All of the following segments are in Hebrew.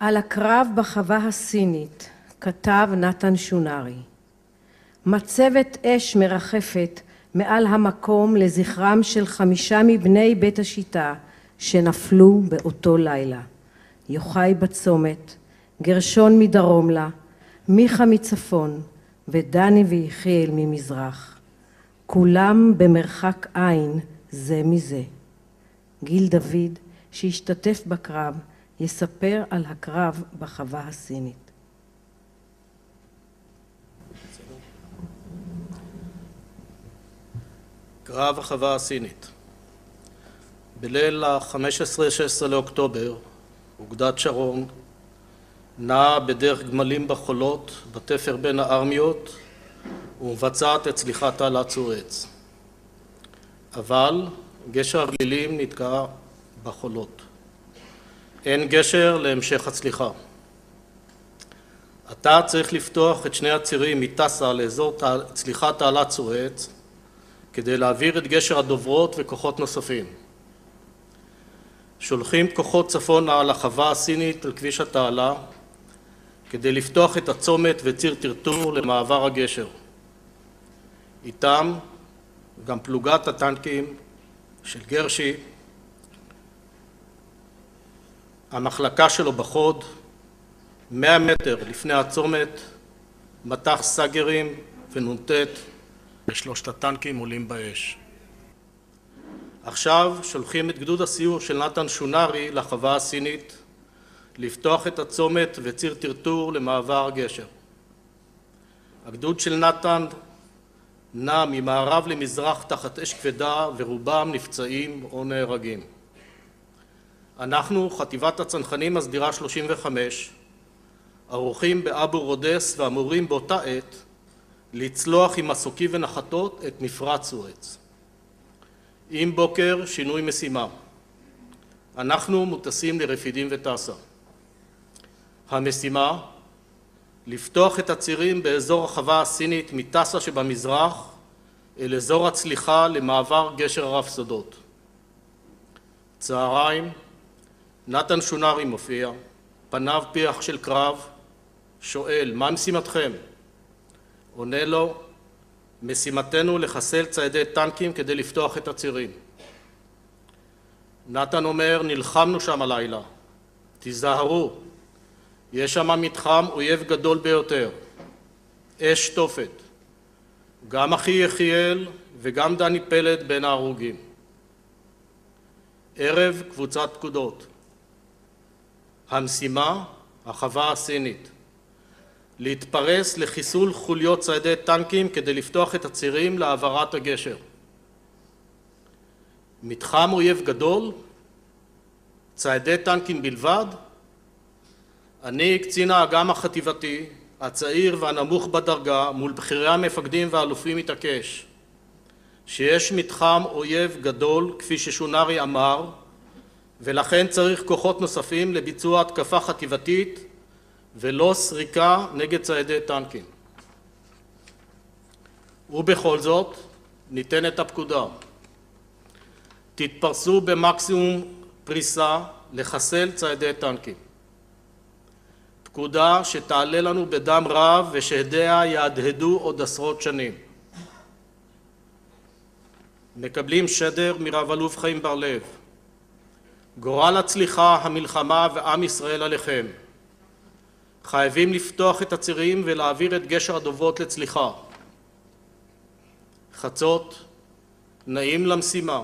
על הקרב בחווה הסינית כתב נתן שונרי: מצבת אש מרחפת מעל המקום לזכרם של 5 מבני בית השיטה שנפלו באותו לילה. יוחאי בצומת, גרשון מדרום לה, מיכה מצפון ודני ויחיאל ממזרח. כולם במרחק עין זה מזה. גיל דוד שהשתתף בקרב יספר על הקרב בחווה הסינית. קרב החווה הסינית. בליל ה-15-16 לאוקטובר, אוגדת שרון נעה בדרך גמלים בחולות, בתפר בין הארמיות, ומבצעת את צליחת תעלת סואץ. אבל גשר הגלילים נתקע בחולות. אין גשר להמשך הצליחה. אתה צריך לפתוח את שני הצירים מטסה לאזור צליחת תעלת סואץ, כדי להעביר את גשר הדוברות וכוחות נוספים. שולחים כוחות צפונה על החווה הסינית על כביש התעלה, כדי לפתוח את הצומת וציר טרטור למעבר הגשר. איתם גם פלוגת הטנקים של גרשי, המחלקה שלו בחוד, 100 מטר לפני הצומת, מטח סגרים ונ"ט, ושלושת הטנקים עולים באש. עכשיו שולחים את גדוד הסיור של נתן שונרי לחווה הסינית, לפתוח את הצומת וציר טרטור למעבר הגשר. הגדוד של נתן נע ממערב למזרח תחת אש כבדה, ורובם נפצעים או נהרגים. אנחנו, חטיבת הצנחנים הסדירה 35, ערוכים באבו רודס ואמורים באותה עת לצלוח עם מסוקים ונחתות את מפרץ סואץ. עם בוקר שינוי משימה. אנחנו מוטסים לרפידים וטסה. המשימה, לפתוח את הצירים באזור החווה הסינית מטסה שבמזרח אל אזור הצליחה למעבר גשר הרב סודות. צהריים, נתן שונרי מופיע, פניו פיח של קרב, שואל, מה משימתכם? עונה לו, משימתנו לחסל ציידי טנקים כדי לפתוח את הצירים. נתן אומר, נלחמנו שם הלילה, תיזהרו, יש שם מתחם אויב גדול ביותר, אש תופת, גם אחי יחיאל וגם דני פלד בין ההרוגים. ערב קבוצת פקודות. המשימה, החווה הסינית. להתפרס לחיסול חוליות ציידי טנקים כדי לפתוח את הצירים להעברת הגשר. מתחם אויב גדול, ציידי טנקים בלבד. אני, קצין האג"ם החטיבתי, הצעיר והנמוך בדרגה, מול בכירי המפקדים והאלופים מתעקש, שיש מתחם אויב גדול, כפי ששונרי אמר, ולכן צריך כוחות נוספים לביצוע התקפה חטיבתית, ולא סריקה נגד ציידי טנקים. ובכל זאת, ניתן את הפקודה. תתפרסו במקסימום פריסה לחסל ציידי טנקים. פקודה שתעלה לנו בדם רב ושהדיה יהדהדו עוד עשרות שנים. מקבלים שדר מרב אלוף חיים בר-לב. גורל הצליחה, המלחמה ועם ישראל עליכם. חייבים לפתוח את הצירים ולהעביר את גשר הדוברות לצליחה. חצות, נעים למשימה.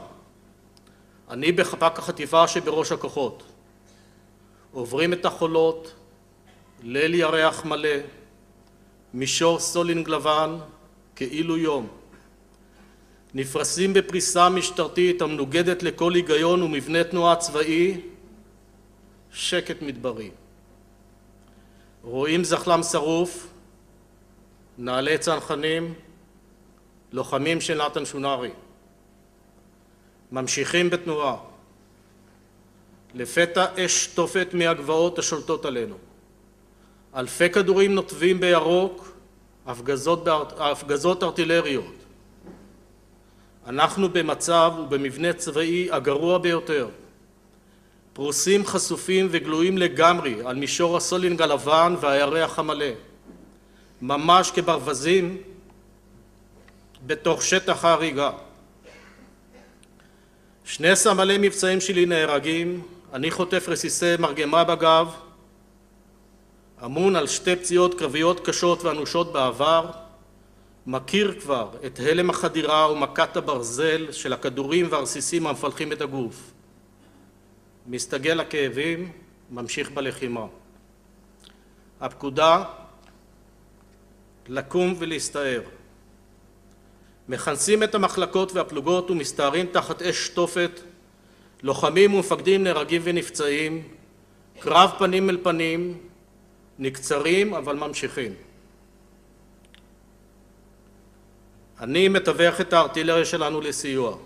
אני בחפ"ק החטיבה שבראש הכוחות. עוברים את החולות, ליל ירח מלא, מישור סולינג לבן, כאילו יום. נפרסים בפריסה משטרתית המנוגדת לכל היגיון ומבנה תנועה צבאי, שקט מדברי. רואים זחלם שרוף, נעלי צנחנים, לוחמים של נתן שונרי. ממשיכים בתנועה. לפתע אש תופת מהגבעות השולטות עלינו. אלפי כדורים נוטבים בירוק, הפגזות ארטילריות. אנחנו במצב ובמבנה צבאי הגרוע ביותר. פרוסים חשופים וגלויים לגמרי על מישור הסולינג הלבן והירח המלא, ממש כברווזים בתוך שטח ההריגה. 2 סמלי מבצעים שלי נהרגים, אני חוטף רסיסי מרגמה בגב, אמון על 2 פציעות קרביות קשות ואנושות בעבר, מכיר כבר את הלם החדירה ומכת הברזל של הכדורים והרסיסים המפלחים את הגוף. מסתגל לכאבים, ממשיך בלחימה. הפקודה, לקום ולהסתער. מכנסים את המחלקות והפלוגות ומסתערים תחת אש תופת, לוחמים ומפקדים נהרגים ונפצעים, קרב פנים אל פנים, נקצרים אבל ממשיכים. אני מתווך את הארטילריה שלנו לסיוע.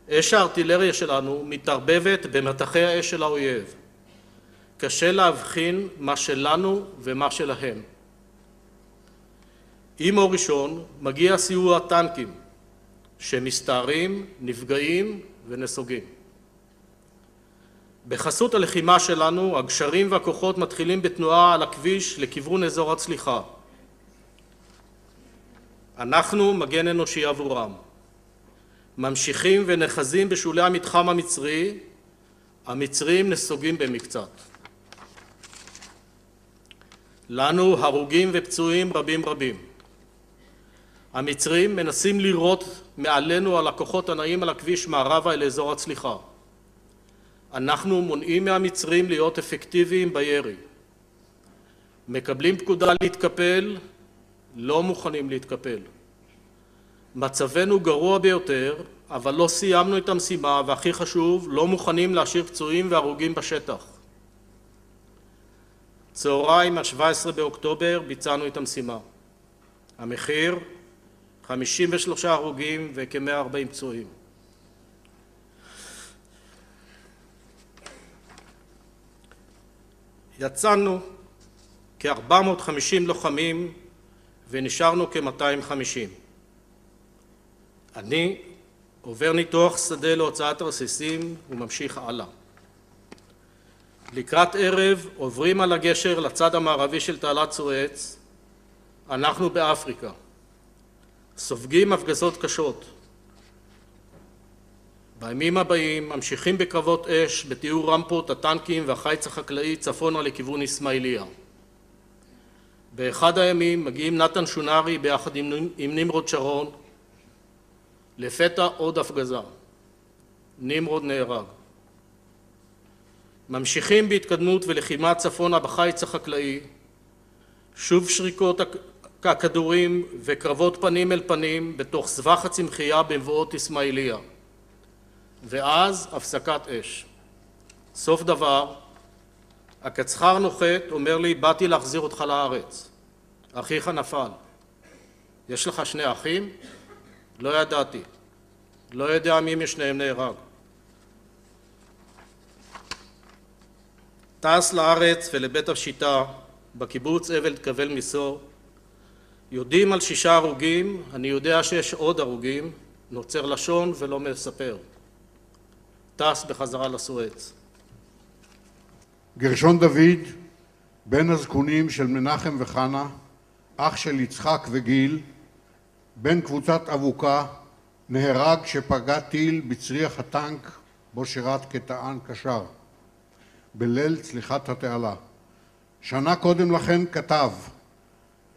אש הארטילריה שלנו מתערבבת במטחי האש של האויב. קשה להבחין מה שלנו ומה שלהם. עם אור ראשון מגיע סיוע הטנקים שמסתערים, נפגעים ונסוגים. בחסות הלחימה שלנו הגשרים והכוחות מתחילים בתנועה על הכביש לכיוון אזור הצליחה. אנחנו מגן אנושי עבורם. ממשיכים ונחזים בשולי המתחם המצרי, המצרים נסוגים במקצת. לנו הרוגים ופצועים רבים רבים. המצרים מנסים לירות מעלינו על הכוחות הנעים על הכביש מערבה אל אזור הצליחה. אנחנו מונעים מהמצרים להיות אפקטיביים בירי. מקבלים פקודה להתקפל, לא מוכנים להתקפל. מצבנו גרוע ביותר, אבל לא סיימנו את המשימה, והכי חשוב, לא מוכנים להשאיר פצועים והרוגים בשטח. צהריים ה-17 באוקטובר ביצענו את המשימה. המחיר, 53 הרוגים וכ-140 פצועים. יצאנו כ-450 לוחמים ונשארנו כ-250. אני עובר ניתוח שדה להוצאת רסיסים וממשיך הלאה. לקראת ערב עוברים על הגשר לצד המערבי של תעלת סואץ. אנחנו באפריקה. סופגים הפגזות קשות. בימים הבאים ממשיכים בקרבות אש בתיאור רמפות הטנקים והחיץ החקלאי צפונה לכיוון אסמאעיליה. באחד הימים מגיעים נתן שונרי ביחד עם נמרוד שרון. לפתע עוד הפגזה. נמרוד נהרג. ממשיכים בהתקדמות ולחימה צפונה בחיץ החקלאי. שוב שריקות הכדורים וקרבות פנים אל פנים בתוך סבך הצמחייה במבואות אסמאעיליה. ואז הפסקת אש. סוף דבר, הקצחר נוחת, אומר לי, באתי להחזיר אותך לארץ. אחיך נפל. יש לך 2 אחים? לא ידעתי. לא יודע מי משניהם נהרג. טס לארץ ולבית השיטה, בקיבוץ אבל תקבל מסור. יודעים על 6 הרוגים, אני יודע שיש עוד הרוגים, נוצר לשון ולא מספר. טס בחזרה לסואץ. גרשון דוד, בן הזקונים של מנחם וחנה, אח של יצחק וגיל, בן קבוצת אבוקה, נהרג כשפגע טיל בצריח הטנק בו שירת כטען קשר, בליל צליחת התעלה. שנה קודם לכן כתב,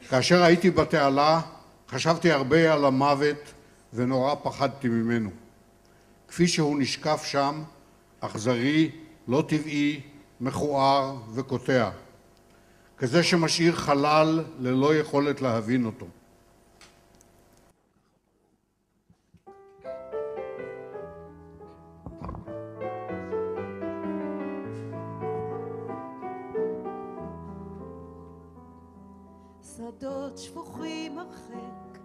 כאשר הייתי בתעלה חשבתי הרבה על המוות ונורא פחדתי ממנו. כפי שהוא נשקף שם, אכזרי, לא טבעי, מכוער וקוטע. כזה שמשאיר חלל ללא יכולת להבין אותו. שדות שפוכים הרחק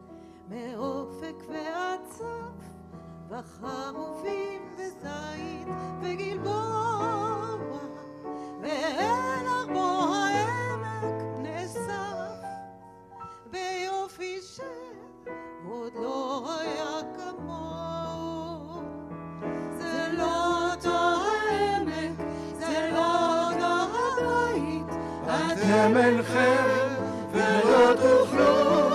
מאופק ועד סוף, וחרובים וזית וגלבוע, ואל ארבו העמק נאסף ביופי שעוד לא היה כמוהו. זה לא אותו העמק אתם אינכם ולא תוכלו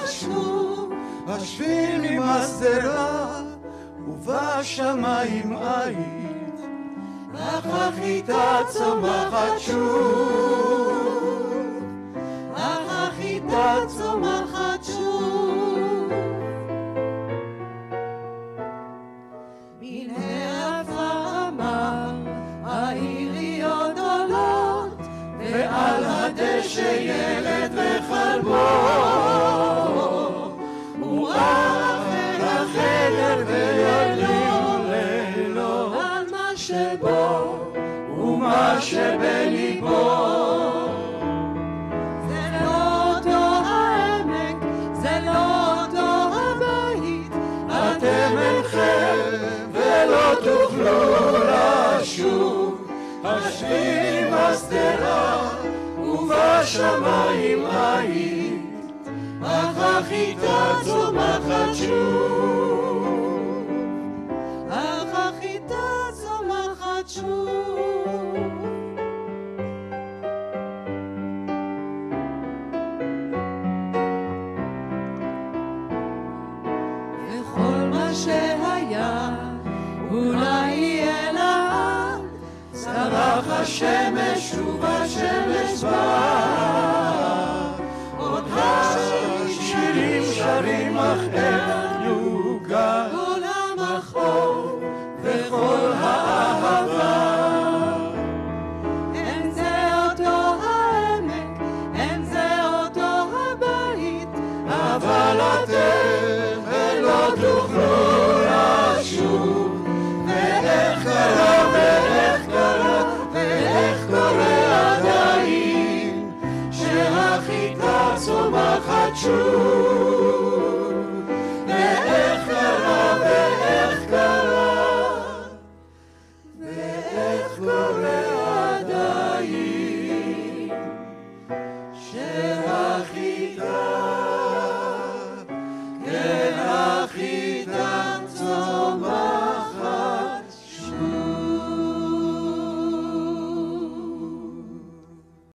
לשוב. השביל עם השדרה ובשמיים היית, אך החיטה צומחת שוב, אך החיטה צומחת שוב. מן העפר אמר העיריות עולות, ועל הדשא ילד וכלבו, ורחל החדר ויולים לילות, על מה שבו ומה שבליבו. זה לא אותו העמק, זה לא אותו הבית, אתם אינכם ולא תוכלו לשוב. השביל עם השדרה ובשמיים היית, אך החיטה צומחת שוב, אך החיטה צומחת שוב. וכל מה שהיה אולי יהיה לעד, זרח השמש ובשמש בא. עוד השירים שרים אך איך יוגע כל המחור וכל האהבה. אין זה אותו העמק, אין זה אותו הבית, אבל אתם ולא תוכלו לשוב. ואיך קרה ואיך קרה ואיך קורה עדיין, שהחיטה צומחת שוב.